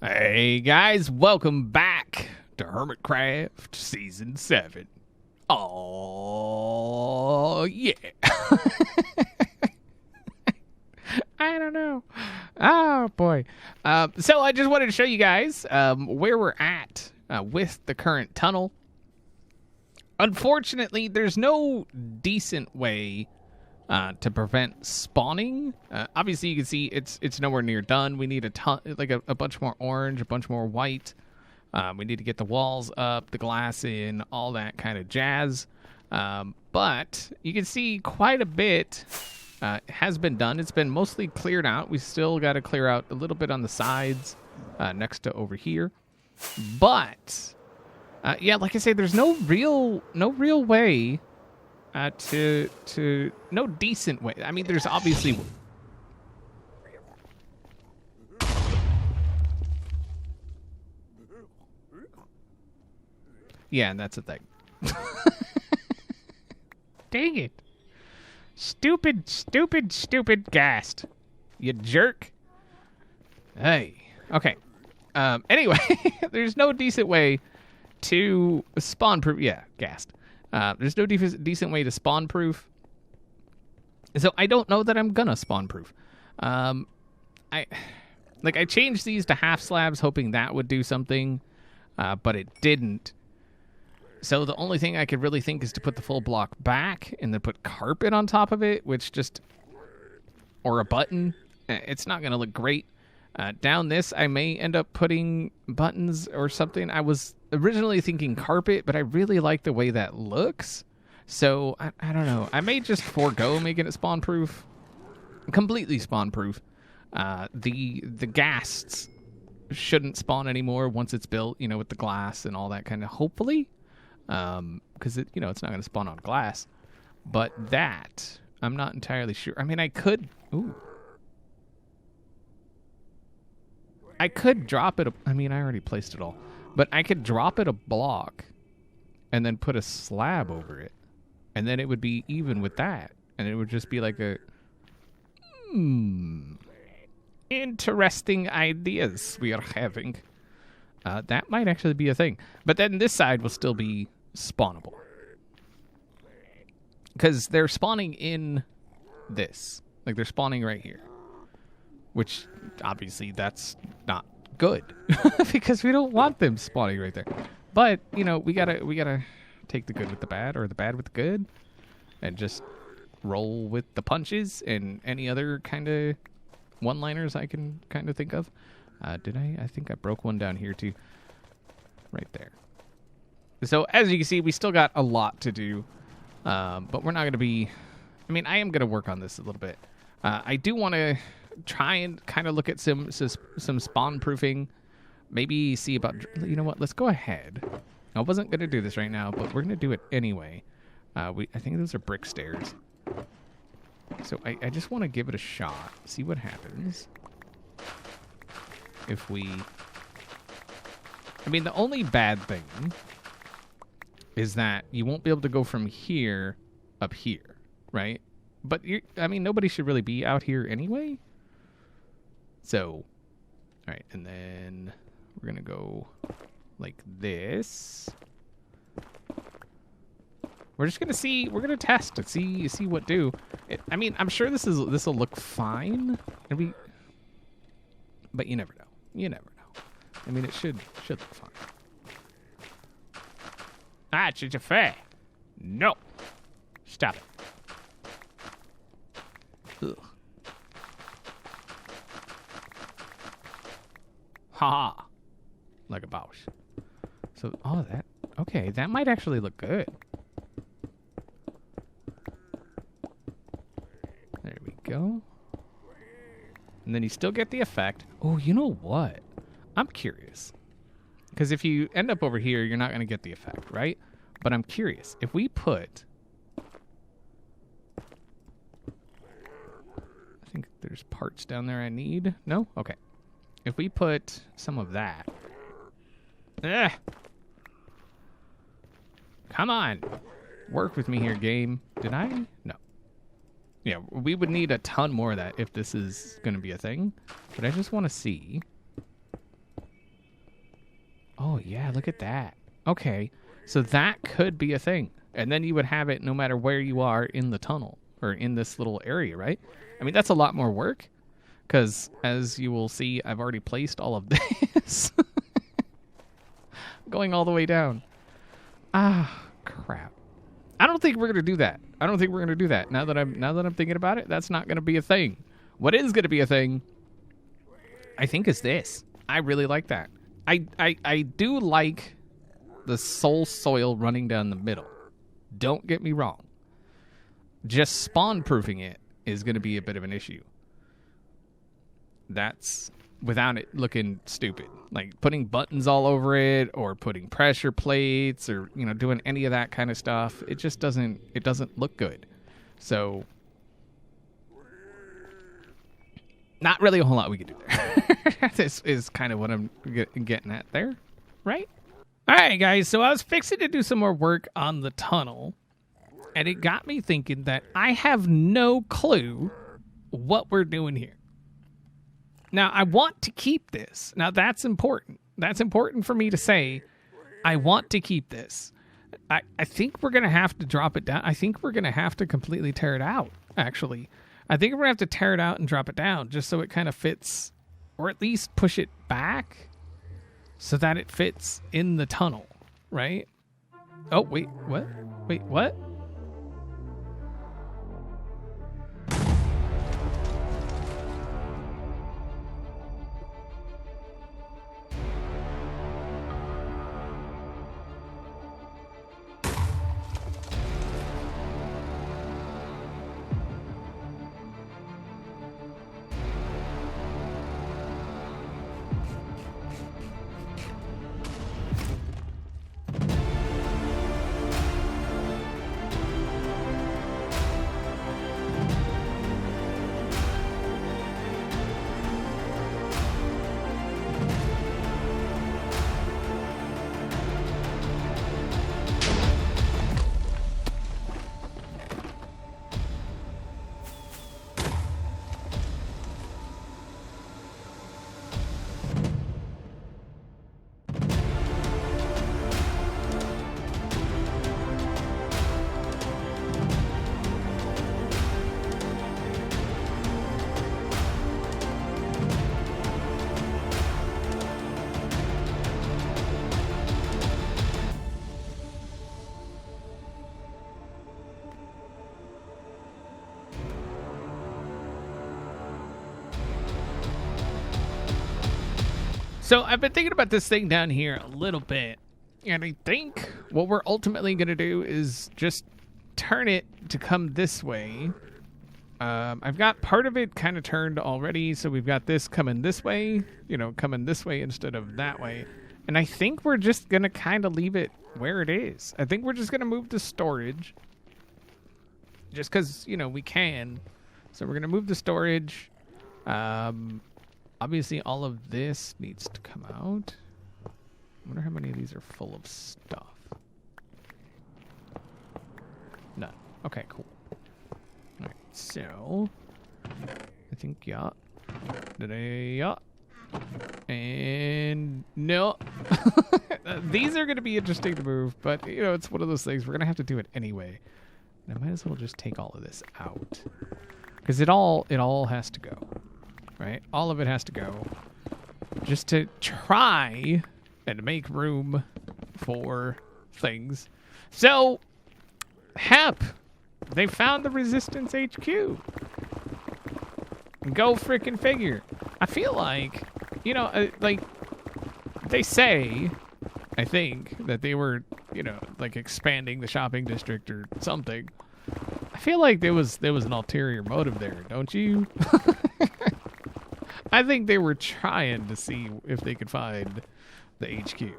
Hey guys, welcome back to Hermitcraft Season 7. Oh, yeah. I don't know. Oh, boy. So I just wanted to show you guys where we're at with the current tunnel. Unfortunately, there's no decent way to prevent spawning. Obviously, you can see it's nowhere near done. We need a bunch more orange, a bunch more white. We need to get the walls up, the glass in, all that kind of jazz. But you can see quite a bit has been done. It's been mostly cleared out. We still got to clear out a little bit on the sides next to over here. But yeah, like I say, there's no real way to no decent way. I mean, there's obviously yeah, and that's a thing. Dang it. Stupid ghast. You jerk. Hey. Okay. Anyway, there's no decent way to spawn proof. Yeah, ghast. There's no decent way to spawn proof. So I don't know that I'm gonna spawn proof. I changed these to half slabs hoping that would do something, but it didn't. So the only thing I could really think is to put the full block back and then put carpet on top of it, or a button. It's not gonna look great. Down this, I may end up putting buttons or something. I was originally thinking carpet, but I really like the way that looks. So, I don't know. I may just forego making it spawn-proof. Completely spawn-proof. The ghasts shouldn't spawn anymore once it's built, with the glass and all that kind of, hopefully. Because, it's not going to spawn on glass. But that, I'm not entirely sure. I mean, I could... Ooh. I could drop it. I already placed it all. But I could drop it a block and then put a slab over it. And then it would be even with that. And it would just be like a... interesting ideas we are having. That might actually be a thing. But then this side will still be spawnable. Because they're spawning in this. Like, they're spawning right here. Which, obviously, that's not good. Because we don't want them spawning right there. But, we gotta take the good with the bad, or the bad with the good. And just roll with the punches and any other kind of one-liners I can kind of think of. Did I? I think I broke one down here, too. Right there. So, as you can see, we still got a lot to do. But we're not going to be... I am going to work on this a little bit. I do want to try and kind of look at some spawn proofing. Maybe see about... You know what? Let's go ahead. I wasn't going to do this right now, but we're going to do it anyway. I think those are brick stairs. So I just want to give it a shot. See what happens. If we... the only bad thing is that you won't be able to go from here up here, right? But, nobody should really be out here anyway. So, all right, and then we're going to go like this. We're just going to see, we're going to test it, see what do. I'm sure this will look fine. But you never know. You never know. It should look fine. Ah, it's a fair. No. Stop it. Ugh. Ha ha. Like a boss. So, okay, that might actually look good. There we go. And then you still get the effect. Oh, you know what? I'm curious. Because if you end up over here, you're not going to get the effect, right? But I'm curious. If we put... I think there's parts down there I need. No? Okay. If we put some of that... Ugh. Come on. Work with me here, game. Did I? No. Yeah, we would need a ton more of that if this is going to be a thing. But I just want to see... yeah, look at that. Okay, so that could be a thing. And then you would have it no matter where you are in the tunnel or in this little area, right? I mean, that's a lot more work because, as you will see, I've already placed all of this. Going all the way down. Ah, crap. I don't think we're going to do that. I don't think we're going to do that. Now that I'm thinking about it, that's not going to be a thing. What is going to be a thing, I think, is this. I really like that. I do like the soul soil running down the middle. Don't get me wrong. Just spawn-proofing it is going to be a bit of an issue. That's without it looking stupid. Like putting buttons all over it or putting pressure plates or, you know, doing any of that kind of stuff. It just doesn't look good. So not really a whole lot we can do there. This is kind of what I'm getting at there, right? All right, guys, so I was fixing to do some more work on the tunnel, and it got me thinking that I have no clue what we're doing here. Now, I want to keep this. Now, that's important. That's important for me to say. I want to keep this. I think we're going to have to drop it down. I think we're going to have to completely tear it out, actually. I think we're going to have to tear it out and drop it down just so it kind of fits, or at least push it back so that it fits in the tunnel, right? Oh, wait, what? Wait, what? So I've been thinking about this thing down here a little bit, and I think what we're ultimately going to do is just turn it to come this way. I've got part of it kind of turned already, so we've got this coming this way, you know, coming this way instead of that way. And I think we're just going to kind of leave it where it is. I think we're just going to move the storage just because, you know, we can. So we're going to move the storage. Obviously, all of this needs to come out. I wonder how many of these are full of stuff. None. Okay, cool. All right, so I think yeah. Yeah. And no. These are going to be interesting to move, but you know, it's one of those things. We're going to have to do it anyway. And I might as well just take all of this out because it all has to go. Right? All of it has to go just to try and make room for things. So, HEP, they found the Resistance HQ. Go frickin' figure. I feel like, you know, like, they say, I think, that they were, you know, like expanding the shopping district or something. I feel like there was an ulterior motive there, don't you? I think they were trying to see if they could find the HQ.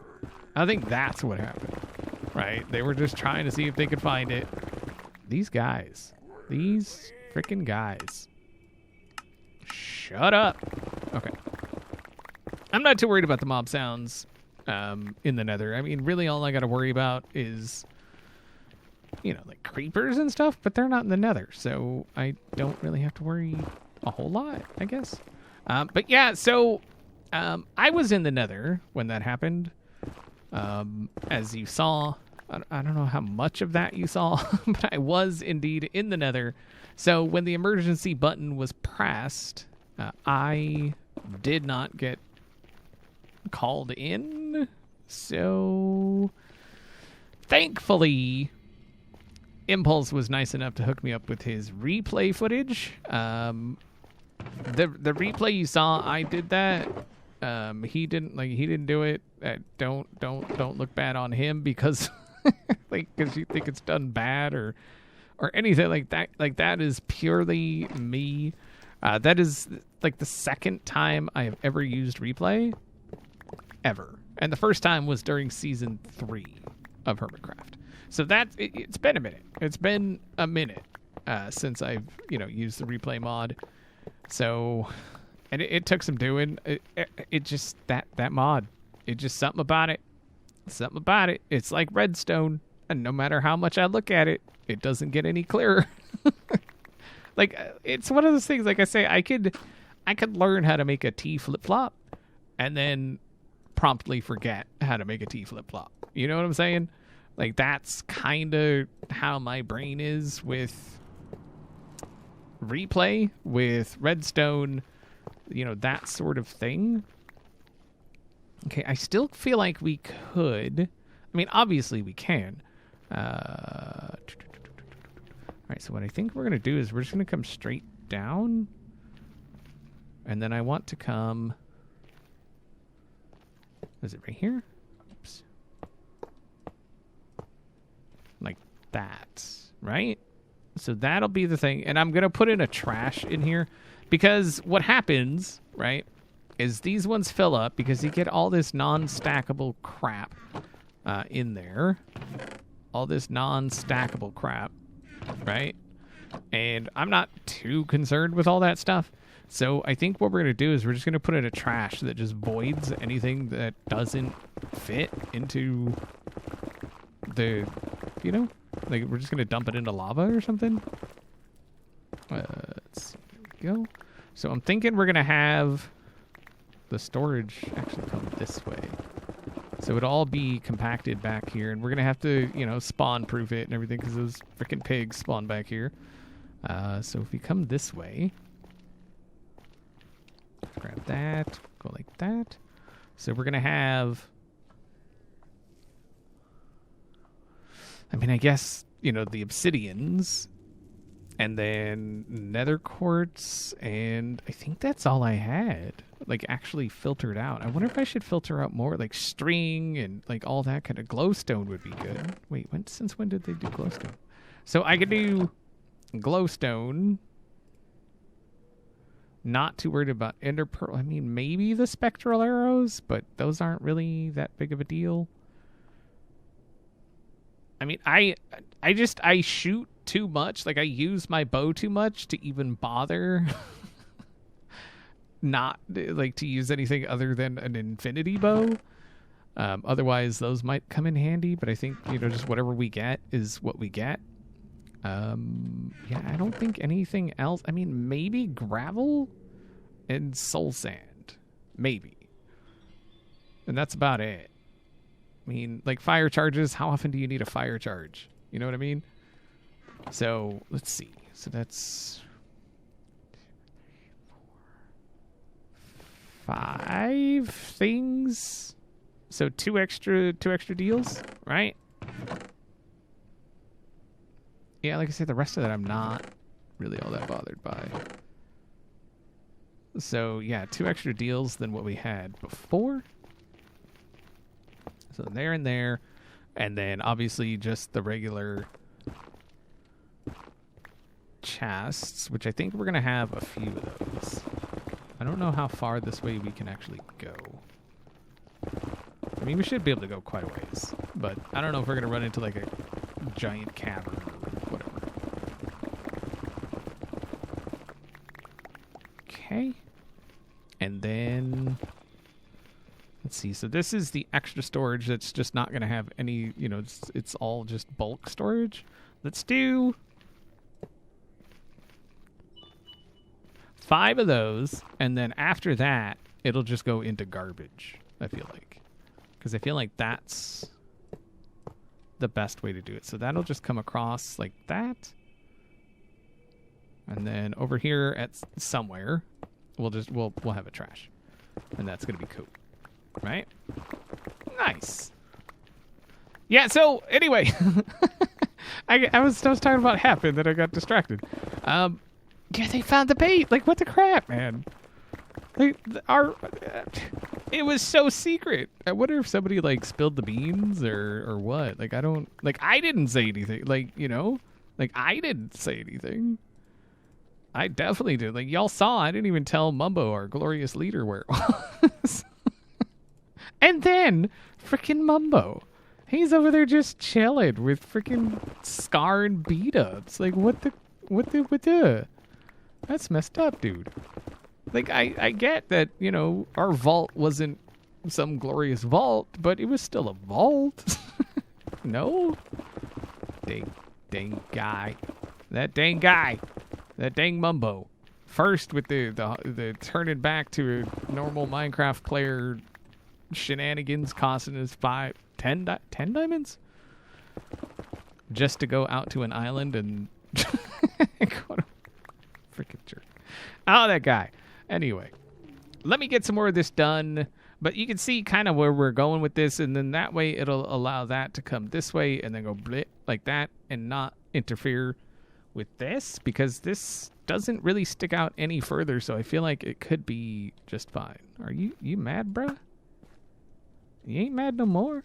I think that's what happened, right? They were just trying to see if they could find it. These guys. These freaking guys. Shut up. Okay. I'm not too worried about the mob sounds in the Nether. I mean, really all I got to worry about is, you know, like creepers and stuff, but they're not in the Nether, so I don't really have to worry a whole lot, I guess. But yeah, so I was in the Nether when that happened. As you saw, I don't know how much of that you saw, but I was indeed in the Nether. So when the emergency button was pressed, I did not get called in. So thankfully, Impulse was nice enough to hook me up with his replay footage. The replay you saw, I did that. He didn't do it. Don't look bad on him because because you think it's done bad or anything like that. Like, that is purely me. That is like the second time I have ever used replay ever. And the first time was during season 3 of Hermitcraft. So it's been a minute. It's been a minute since I've, used the replay mod. So, and it took some doing. It just, that mod, it just something about it. Something about it. It's like redstone. And no matter how much I look at it, it doesn't get any clearer. Like, it's one of those things, like I say, I could learn how to make a T flip-flop and then promptly forget how to make a T flip-flop. You know what I'm saying? Like, that's kind of how my brain is with replay, with redstone, that sort of thing. Okay, I still feel like we could. I mean, obviously we can. All right, so what I think we're going to do is we're just going to come straight down. And then I want to come... Is it right here? Oops. Like that, right? So that'll be the thing. And I'm going to put in a trash in here. Because what happens, right, is these ones fill up because you get all this non-stackable crap in there. All this non-stackable crap, right? And I'm not too concerned with all that stuff. So I think what we're going to do is we're just going to put in a trash that just voids anything that doesn't fit into the, like, we're just going to dump it into lava or something. Let's see. There we go. So I'm thinking we're going to have the storage actually come this way. So it'll all be compacted back here, and we're going to have to, spawn-proof it and everything because those freaking pigs spawn back here. So if we come this way, grab that, go like that. So we're going to have, I guess, the obsidians, and then nether quartz, and I think that's all I had, like, actually filtered out. I wonder if I should filter out more, like string and like all that kind of glowstone would be good. Wait, since when did they do glowstone? So I could do glowstone. Not too worried about ender pearl. I mean, maybe the spectral arrows, but those aren't really that big of a deal. I mean, I shoot too much. Like, I use my bow too much to even bother not, like, to use anything other than an infinity bow. Otherwise, those might come in handy, but I think, just whatever we get is what we get. Yeah, I don't think anything else. I mean, maybe gravel and soul sand. Maybe. And that's about it. I mean, like, fire charges, how often do you need a fire charge? You know what I mean? So, let's see. So that's 5 things. So two extra deals, right? Yeah, like I said, the rest of that I'm not really all that bothered by. So, yeah, 2 extra deals than what we had before. So there and there. And then, obviously, just the regular chests, which I think we're going to have a few of those. I don't know how far this way we can actually go. I mean, we should be able to go quite a ways. But I don't know if we're going to run into, like, a giant cavern or whatever. Okay. And then, let's see. So this is the extra storage that's just not going to have any, it's all just bulk storage. Let's do 5 of those. And then after that, it'll just go into garbage, I feel like. because I feel like that's the best way to do it. So that'll just come across like that. And then over here at somewhere, we'll have a trash. And that's going to be cool. Right? Nice. Yeah, so anyway, I was talking about HEP and then I got distracted. Yeah, they found the bait. Like, what the crap, man? It was so secret. I wonder if somebody like spilled the beans or what. Like, I didn't say anything. Like, you know, like I didn't say anything. I definitely did. Like, y'all saw, I didn't even tell Mumbo, our glorious leader, where it was. And then freaking Mumbo, he's over there just chilling with freaking Scar and beat ups. Like, what the? That's messed up, dude. Like, I get that, you know, our vault wasn't some glorious vault, but it was still a vault. No? Dang guy. That dang guy. That dang Mumbo. First with the turning back to a normal Minecraft player shenanigans costing us 10 diamonds? Just to go out to an island and go to freaking jerk. Oh, that guy. Anyway, let me get some more of this done. But you can see kind of where we're going with this, and then that way it'll allow that to come this way and then go blip like that and not interfere with this, because this doesn't really stick out any further, so I feel like it could be just fine. Are you mad, bruh? You ain't mad no more?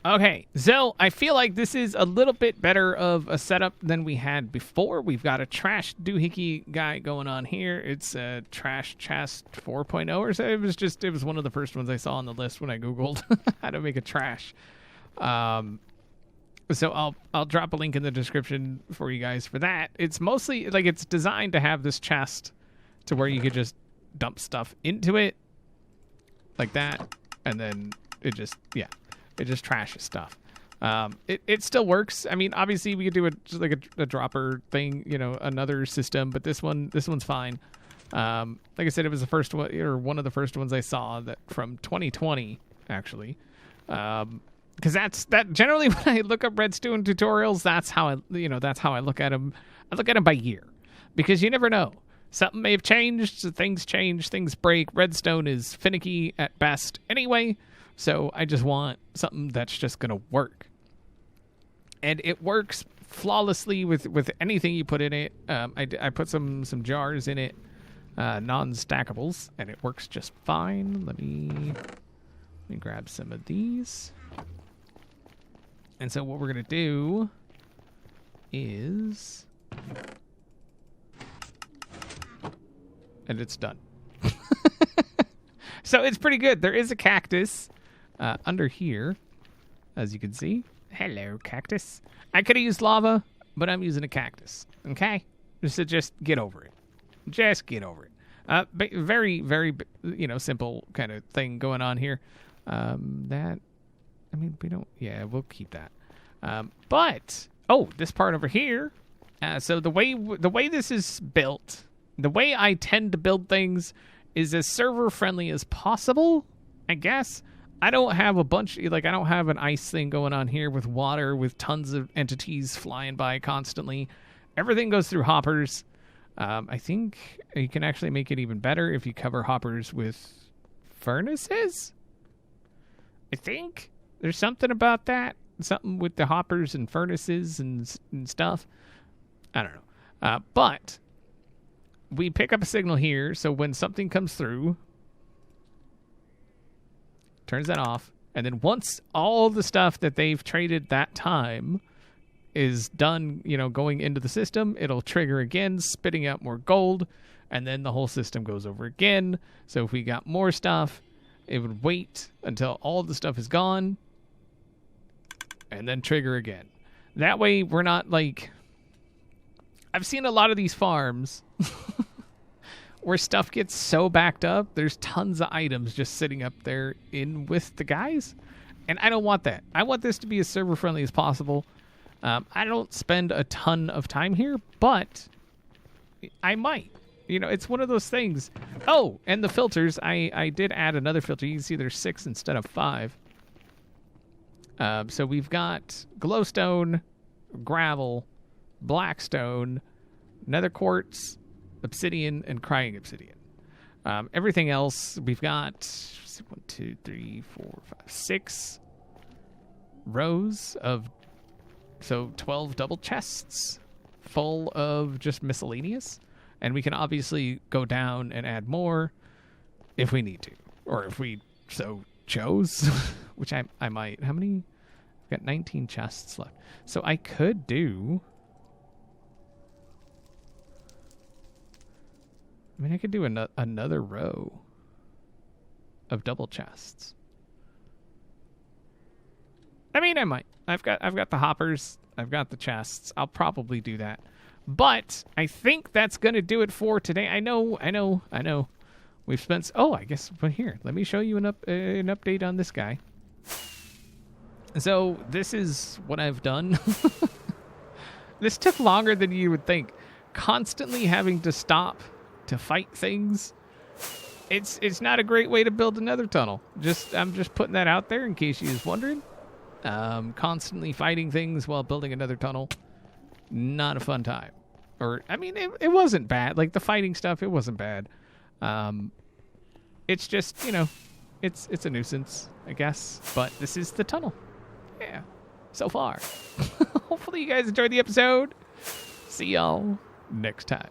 Okay, so I feel like this is a little bit better of a setup than we had before. We've got a trash doohickey guy going on here. It's a trash chest 4.0 or so. It was one of the first ones I saw on the list when I Googled how to make a trash. So I'll drop a link in the description for you guys for that. It's mostly, like, it's designed to have this chest to where you could just dump stuff into it like that, and then it just trashes stuff. It still works. I mean, obviously we could do a dropper thing, you know, another system, but this one's fine. Like I said, it was the first one, or one of the first ones I saw that from 2020 actually. Because that generally when I look up redstone tutorials, that's how I look at them. I look at them by year, because you never know. Something may have changed. Things change. Things break. Redstone is finicky at best anyway. So I just want something that's just going to work. And it works flawlessly with anything you put in it. I put some jars in it, non-stackables, and it works just fine. Let me grab some of these. And so what we're going to do is... And it's done. So it's pretty good. There is a cactus under here, as you can see. Hello, cactus. I could have used lava, but I'm using a cactus. Okay? Just get over it. Just get over it. Very, very, simple kind of thing going on here. We'll keep that. But this part over here. So the way this is built, the way I tend to build things is as server friendly as possible, I guess. I don't have I don't have an ice thing going on here with water with tons of entities flying by constantly. Everything goes through hoppers. I think you can actually make it even better if you cover hoppers with furnaces. I think there's something about that. Something with the hoppers and furnaces and stuff. I don't know. But we pick up a signal here, so when something comes through, turns that off, and then once all the stuff that they've traded that time is done, going into the system, it'll trigger again, spitting out more gold, and then the whole system goes over again. So if we got more stuff, it would wait until all the stuff is gone, and then trigger again. That way, we're not like... I've seen a lot of these farms where stuff gets so backed up, there's tons of items just sitting up there in with the guys. And I don't want that. I want this to be as server-friendly as possible. I don't spend a ton of time here, but I might. It's one of those things. Oh, and the filters. I did add another filter. You can see there's 6 instead of 5. So we've got glowstone, gravel, blackstone, nether quartz, obsidian, and crying obsidian. Everything else, we've got 1, 2, 3, 4, 5, 6 rows of, so 12 double chests full of just miscellaneous. And we can obviously go down and add more if we need to, or if we so chose, which I might. How many? I've got 19 chests left. So I could do, I mean, I could do another row of double chests. I mean, I might. I've got the hoppers. I've got the chests. I'll probably do that. But I think that's going to do it for today. I know. We've spent... Oh, I guess... But here, let me show you an update on this guy. So, this is what I've done. This took longer than you would think. Constantly having to stop to fight things. It's not a great way to build another tunnel. I'm just putting that out there in case you was wondering. Constantly fighting things while building another tunnel. Not a fun time. Or, I mean, it wasn't bad. Like, the fighting stuff, it wasn't bad. It's just, you know, it's a nuisance, I guess. But this is the tunnel. Yeah, so far. Hopefully you guys enjoyed the episode. See y'all next time.